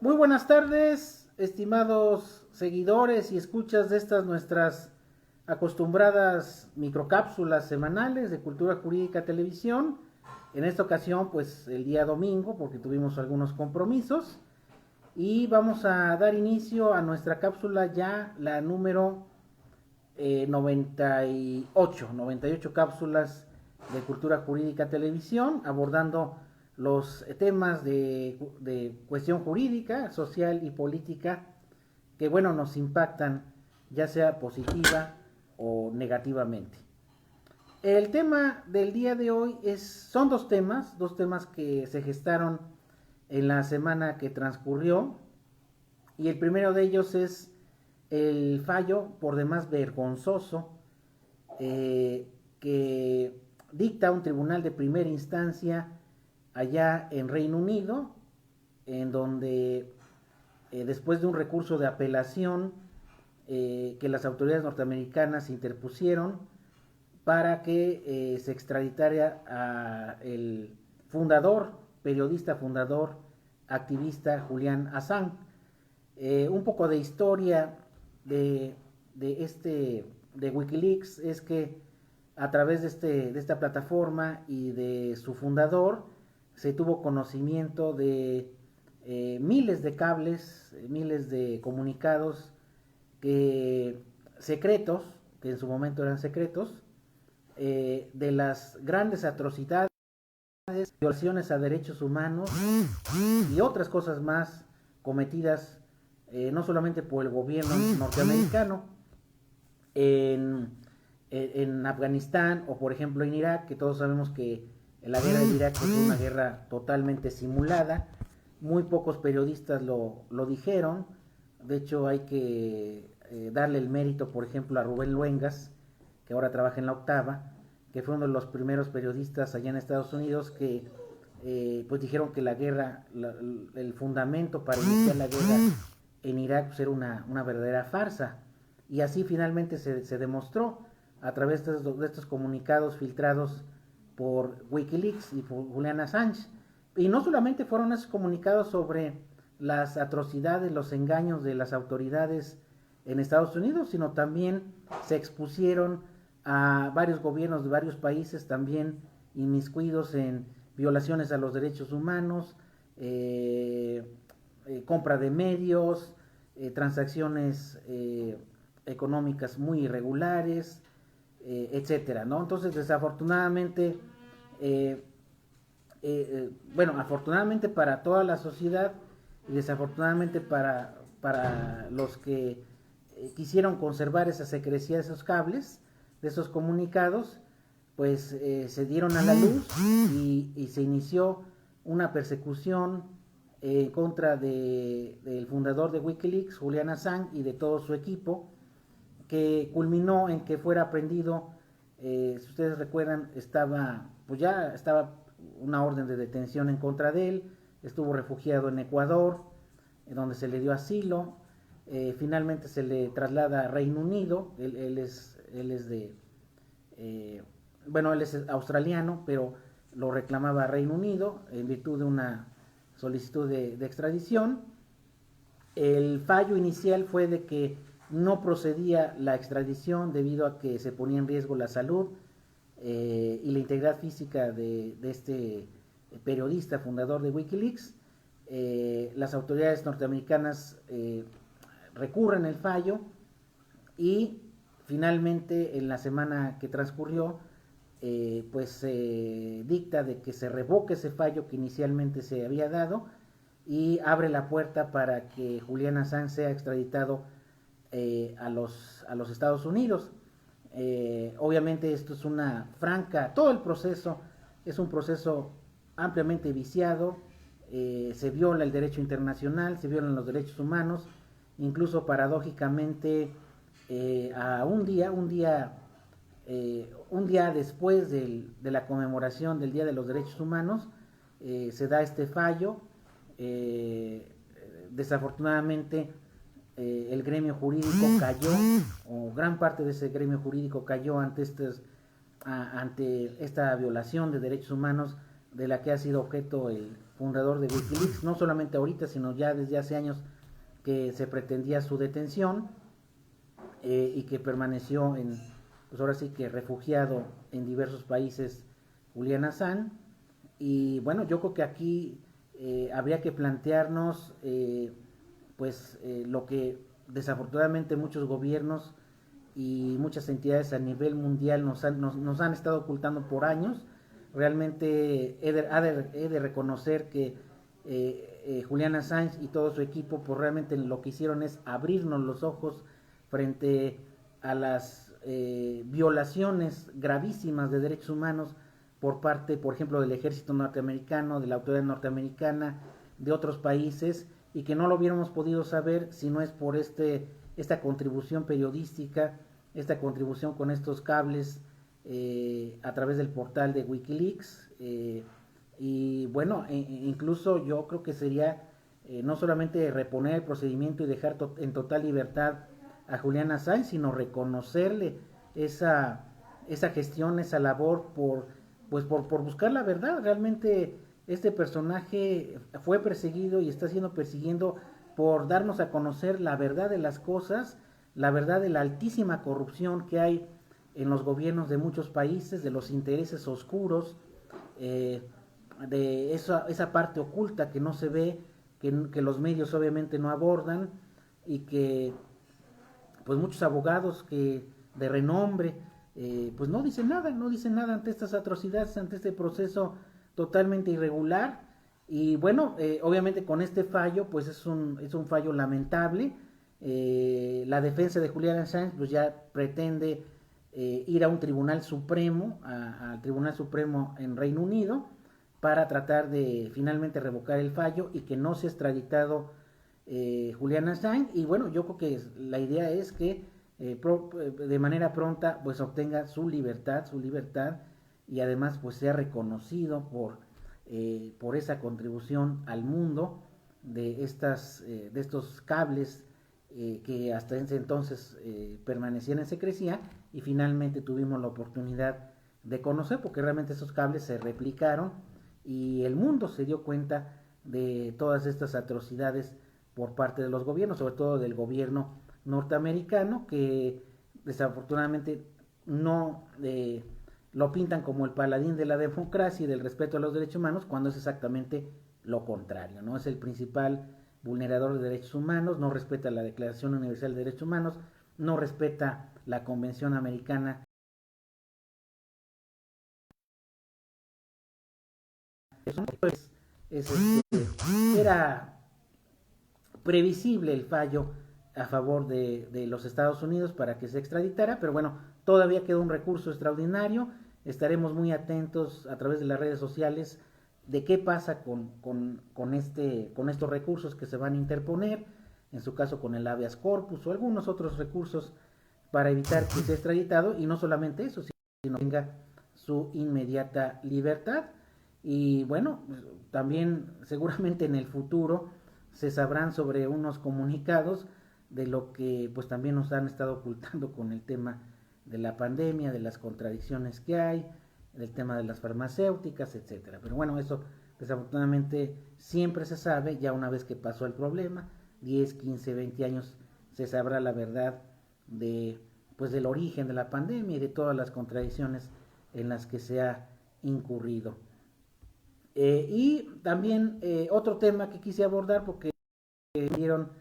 Muy buenas tardes, estimados seguidores y escuchas de estas nuestras acostumbradas microcápsulas semanales de Cultura Jurídica Televisión. En esta ocasión, pues el día domingo, porque tuvimos algunos compromisos. Y vamos a dar inicio a nuestra cápsula ya, la número 98 cápsulas de Cultura Jurídica Televisión, abordando los temas de cuestión jurídica, social y política que, bueno, nos impactan ya sea positiva o negativamente. El tema del día de hoy son dos temas que se gestaron en la semana que transcurrió, y el primero de ellos es el fallo por demás vergonzoso que dicta un tribunal de primera instancia allá en Reino Unido, en donde después de un recurso de apelación que las autoridades norteamericanas interpusieron para que se extraditara a el fundador, periodista fundador, activista Julian Assange. Un poco de historia de, de Wikileaks es que a través de esta plataforma y de su fundador se tuvo conocimiento de miles de cables, miles de comunicados secretos, que en su momento eran secretos, de las grandes atrocidades, violaciones a derechos humanos y otras cosas más cometidas no solamente por el gobierno norteamericano en Afganistán o por ejemplo en Irak, que todos sabemos que la guerra de Irak es una guerra totalmente simulada. Muy pocos periodistas lo dijeron. De hecho hay que darle el mérito, por ejemplo, a Rubén Luengas, que ahora trabaja en La Octava, que fue uno de los primeros periodistas allá en Estados Unidos que pues dijeron que la guerra, el fundamento para iniciar la guerra en Irak pues era una verdadera farsa. Y así finalmente se demostró a través de estos comunicados filtrados por Wikileaks y por Julian Assange. Y no solamente fueron esos comunicados sobre las atrocidades, los engaños de las autoridades en Estados Unidos, sino también se expusieron a varios gobiernos de varios países también inmiscuidos en violaciones a los derechos humanos, compra de medios, transacciones económicas muy irregulares, etcétera, ¿no? Entonces, desafortunadamente, bueno, afortunadamente para toda la sociedad y desafortunadamente para los que quisieron conservar esa secrecía de esos cables, de esos comunicados, pues se dieron a la luz y se inició una persecución en contra del fundador de Wikileaks, Julian Assange, y de todo su equipo, que culminó en que fuera aprendido. Si ustedes recuerdan, pues ya estaba una orden de detención en contra de él, estuvo refugiado en Ecuador, donde se le dio asilo. Finalmente se le traslada a Reino Unido. Él es de bueno, él es australiano, pero lo reclamaba a Reino Unido en virtud de una solicitud de extradición. El fallo inicial fue de que no procedía la extradición debido a que se ponía en riesgo la salud y la integridad física de este periodista fundador de Wikileaks. Las autoridades norteamericanas recurren el fallo y finalmente en la semana que transcurrió pues se dicta de que se revoque ese fallo que inicialmente se había dado y abre la puerta para que Julian Assange sea extraditado a los Estados Unidos. Obviamente esto es todo el proceso es un proceso ampliamente viciado. Se viola el derecho internacional, se violan los derechos humanos, incluso paradójicamente a un día después de la conmemoración del Día de los Derechos Humanos, se da este fallo. Desafortunadamente el gremio jurídico cayó, o gran parte de ese gremio jurídico cayó ante esta violación de derechos humanos de la que ha sido objeto el fundador de Wikileaks, no solamente ahorita, sino ya desde hace años que se pretendía su detención, y que permaneció pues ahora sí que refugiado en diversos países Julian Assange. Y bueno, yo creo que aquí habría que plantearnos lo que desafortunadamente muchos gobiernos y muchas entidades a nivel mundial nos han estado ocultando por años. Realmente he de reconocer que Julian Assange y todo su equipo pues realmente lo que hicieron es abrirnos los ojos frente a las violaciones gravísimas de derechos humanos por parte, por ejemplo, del ejército norteamericano, de la autoridad norteamericana, de otros países, y que no lo hubiéramos podido saber si no es por esta contribución periodística, esta contribución con estos cables a través del portal de Wikileaks. Y bueno, incluso yo creo que sería no solamente reponer el procedimiento y dejar en total libertad a Julian Assange, sino reconocerle esa gestión, esa labor por buscar la verdad. Realmente este personaje fue perseguido y está siendo persiguiendo por darnos a conocer la verdad de las cosas, la verdad de la altísima corrupción que hay en los gobiernos de muchos países, de los intereses oscuros, de esa parte oculta que no se ve, que los medios obviamente no abordan, y que pues muchos abogados que de renombre pues no dicen nada, no dicen nada ante estas atrocidades, ante este proceso totalmente irregular. Y bueno, obviamente con este fallo pues es un fallo lamentable. La defensa de Julian Assange pues ya pretende ir a un tribunal supremo, al tribunal supremo en Reino Unido, para tratar de finalmente revocar el fallo y que no sea extraditado Julian Assange. Y bueno, yo creo que la idea es que de manera pronta pues obtenga su libertad, y además pues sea reconocido por esa contribución al mundo de estos cables que hasta ese entonces permanecían en secrecía, y finalmente tuvimos la oportunidad de conocer, porque realmente esos cables se replicaron y el mundo se dio cuenta de todas estas atrocidades por parte de los gobiernos, sobre todo del gobierno norteamericano, que desafortunadamente no lo pintan como el paladín de la democracia y del respeto a los derechos humanos, cuando es exactamente lo contrario, ¿no? Es el principal vulnerador de derechos humanos, no respeta la Declaración Universal de Derechos Humanos, no respeta la Convención Americana. Pues, era previsible el fallo a favor de los Estados Unidos para que se extraditara, pero bueno, todavía queda un recurso extraordinario. Estaremos muy atentos a través de las redes sociales de qué pasa con estos recursos que se van a interponer, en su caso con el habeas corpus o algunos otros recursos para evitar que sea extraditado, y no solamente eso, sino que tenga su inmediata libertad. Y bueno, también seguramente en el futuro se sabrán sobre unos comunicados de lo que pues también nos han estado ocultando con el tema de la pandemia, de las contradicciones que hay, del tema de las farmacéuticas, etcétera. Pero bueno, eso desafortunadamente siempre se sabe, ya una vez que pasó el problema, 10, 15, 20 años, se sabrá la verdad del origen de la pandemia y de todas las contradicciones en las que se ha incurrido. Y también otro tema que quise abordar, porque dieron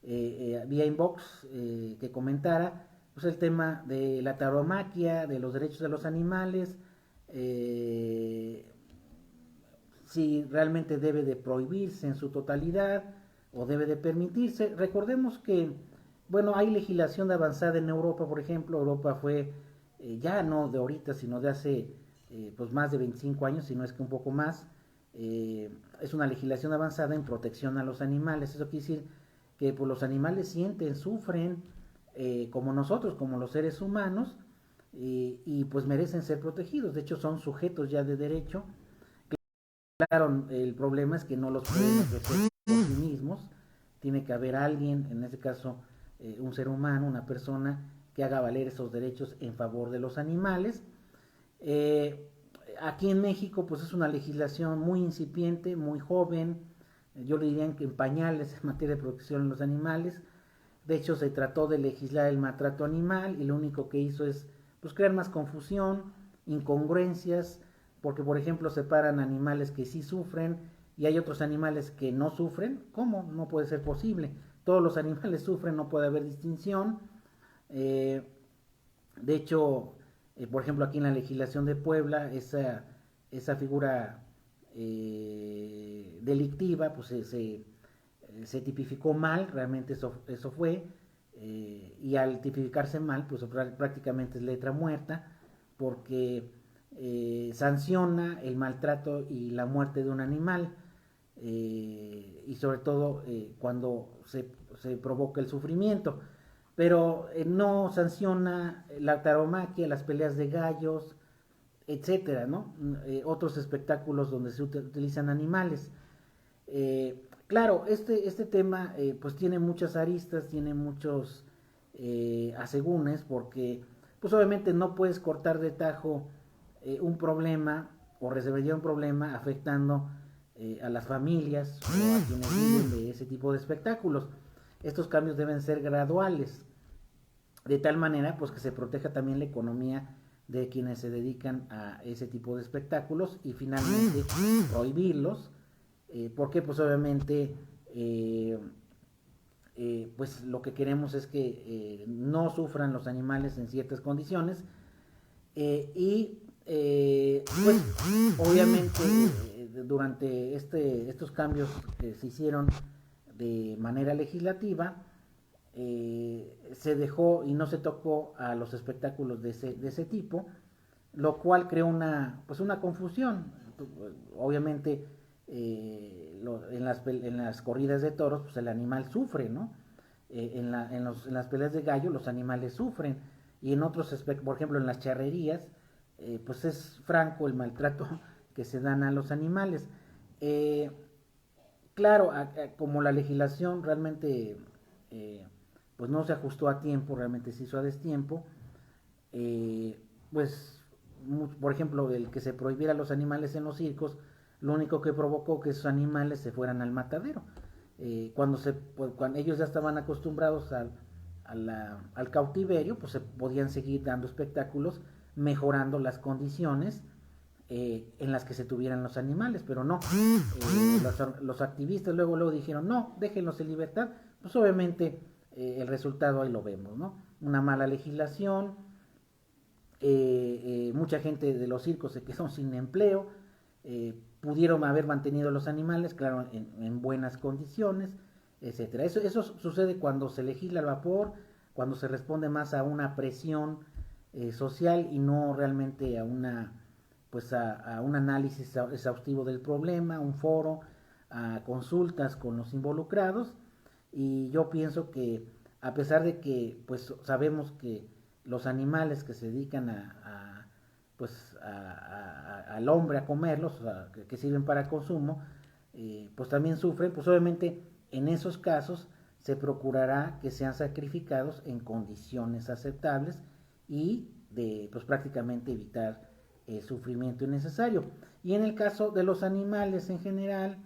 vía inbox que comentara, pues el tema de la tauromaquia, de los derechos de los animales, si realmente debe de prohibirse en su totalidad o debe de permitirse. Recordemos que, bueno, hay legislación de avanzada en Europa, por ejemplo. Europa fue, ya no de ahorita, sino de hace pues más de 25 años, si no es que un poco más, es una legislación avanzada en protección a los animales. Eso quiere decir que pues, los animales sienten, sufren, como nosotros, como los seres humanos, y pues merecen ser protegidos. De hecho, son sujetos ya de derecho. Claro, el problema es que no los pueden ofrecer por sí mismos. Tiene que haber alguien, en este caso un ser humano, una persona que haga valer esos derechos en favor de los animales. Aquí en México pues es una legislación muy incipiente, muy joven, yo le diría que en pañales en materia de protección de los animales. De hecho se trató de legislar el maltrato animal y lo único que hizo es pues crear más confusión, incongruencias, porque por ejemplo separan animales que sí sufren y hay otros animales que no sufren. ¿Cómo? No puede ser posible. Todos los animales sufren, no puede haber distinción. Eh, de hecho, por ejemplo, aquí en la legislación de Puebla, esa figura delictiva, pues se tipificó mal, realmente eso fue, y al tipificarse mal, pues prácticamente es letra muerta, porque sanciona el maltrato y la muerte de un animal, y sobre todo cuando se provoca el sufrimiento, pero no sanciona la tauromaquia, las peleas de gallos, etcétera, ¿no? Otros espectáculos donde se utilizan animales. Claro, este tema pues tiene muchas aristas, tiene muchos asegúnes, porque pues obviamente no puedes cortar de tajo un problema o resolver un problema afectando a las familias o a quienes viven de ese tipo de espectáculos. Estos cambios deben ser graduales, de tal manera pues que se proteja también la economía de quienes se dedican a ese tipo de espectáculos y finalmente prohibirlos, porque pues obviamente pues lo que queremos es que no sufran los animales en ciertas condiciones, y pues obviamente durante estos cambios que se hicieron de manera legislativa, se dejó y no se tocó a los espectáculos de ese tipo, lo cual creó pues una confusión. Obviamente en las corridas de toros pues el animal sufre, ¿no? En las peleas de gallo los animales sufren, y en otros por ejemplo en las charrerías pues es franco el maltrato que se dan a los animales. Eh, claro, como la legislación realmente eh, pues no se ajustó a tiempo, realmente se hizo a destiempo, pues por ejemplo el que se prohibiera los animales en los circos, lo único que provocó que esos animales se fueran al matadero. Cuando ellos ya estaban acostumbrados al cautiverio, pues se podían seguir dando espectáculos mejorando las condiciones en las que se tuvieran los animales, pero no. Los activistas luego dijeron, no, déjenlos en libertad. Pues obviamente el resultado ahí lo vemos, ¿no? Una mala legislación, mucha gente de los circos se quedó sin empleo, pudieron haber mantenido los animales, claro, en buenas condiciones, etcétera. Eso sucede cuando se legisla al vapor, cuando se responde más a una presión social y no realmente a un análisis exhaustivo del problema, un foro, a consultas con los involucrados. Y yo pienso que a pesar de que pues sabemos que los animales que se dedican al hombre a comerlos, que sirven para consumo, pues también sufren, pues obviamente en esos casos se procurará que sean sacrificados en condiciones aceptables y de pues prácticamente evitar sufrimiento innecesario. Y en el caso de los animales en general,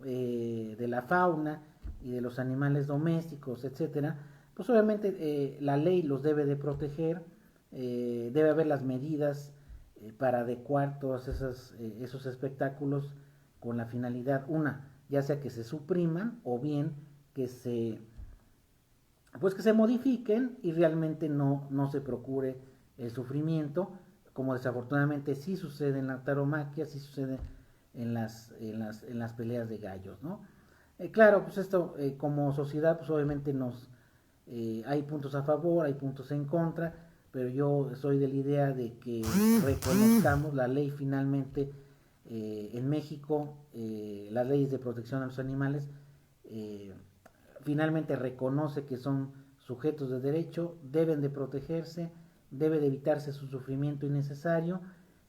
de la fauna y de los animales domésticos, etcétera, pues obviamente la ley los debe de proteger, debe haber las medidas para adecuar todos esos espectáculos con la finalidad, ya sea que se supriman o bien que que se modifiquen y realmente no se procure el sufrimiento, como desafortunadamente sí sucede en la tauromaquia, sí sucede en las peleas de gallos, ¿no? Claro, pues esto como sociedad, pues obviamente hay puntos a favor, hay puntos en contra, pero yo soy de la idea de que reconozcamos la ley finalmente. En México, las leyes de protección a los animales finalmente reconoce que son sujetos de derecho, deben de protegerse, debe de evitarse su sufrimiento innecesario,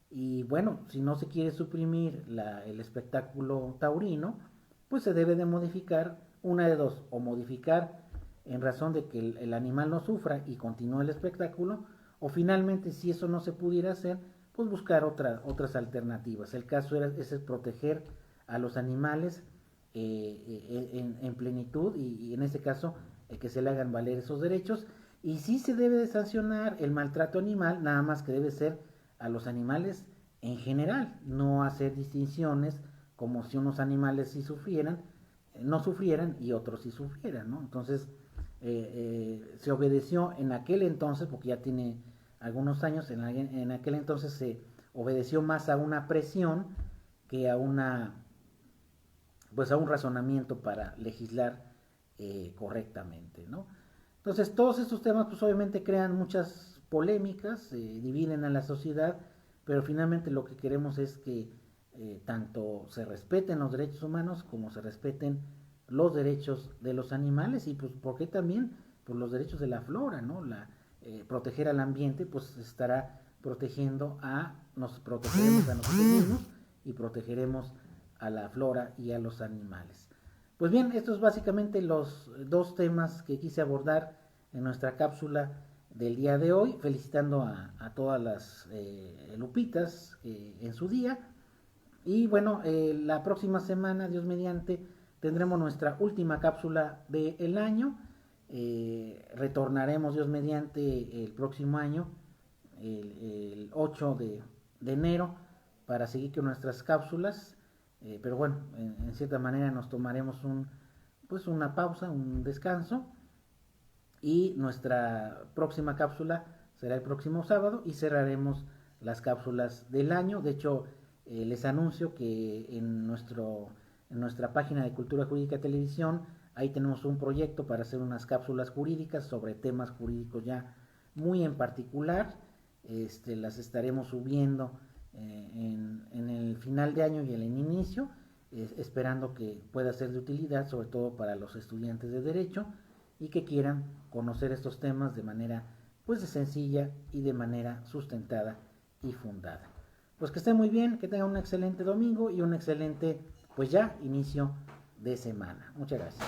y bueno, si no se quiere suprimir el espectáculo taurino, pues se debe de modificar una de dos, o modificar en razón de que el animal no sufra y continúe el espectáculo, o finalmente si eso no se pudiera hacer, pues buscar otras alternativas. El caso es proteger a los animales en plenitud y en este caso que se le hagan valer esos derechos. Y sí se debe de sancionar el maltrato animal, nada más que debe ser a los animales en general, no hacer distinciones como si unos animales sí sufrieran, no sufrieran y otros sí sufrieran, ¿no? Entonces se obedeció en aquel entonces, porque ya tiene algunos años, en aquel entonces se obedeció más a una presión que a pues a un razonamiento para legislar correctamente, ¿no? Entonces todos estos temas pues obviamente crean muchas polémicas, dividen a la sociedad, pero finalmente lo que queremos es que tanto se respeten los derechos humanos como se respeten los derechos de los animales y pues porque también por los derechos de la flora, ¿no? Proteger al ambiente pues estará nos protegeremos a nosotros mismos y protegeremos a la flora y a los animales. Pues bien, estos básicamente los dos temas que quise abordar en nuestra cápsula del día de hoy, felicitando a todas las lupitas en su día. Y bueno, la próxima semana, Dios mediante, tendremos nuestra última cápsula del año. Retornaremos, Dios mediante, el próximo año, el 8 de enero, para seguir con nuestras cápsulas. Pero bueno, en cierta manera nos tomaremos pues una pausa, un descanso. Y nuestra próxima cápsula será el próximo sábado y cerraremos las cápsulas del año. De hecho, les anuncio que en nuestra página de Cultura Jurídica Televisión, ahí tenemos un proyecto para hacer unas cápsulas jurídicas sobre temas jurídicos ya muy en particular. Las estaremos subiendo en el final de año y en el inicio, esperando que pueda ser de utilidad, sobre todo para los estudiantes de Derecho y que quieran conocer estos temas de manera pues sencilla y de manera sustentada y fundada. Pues que estén muy bien, que tengan un excelente domingo y un excelente pues ya inicio de semana. Muchas gracias.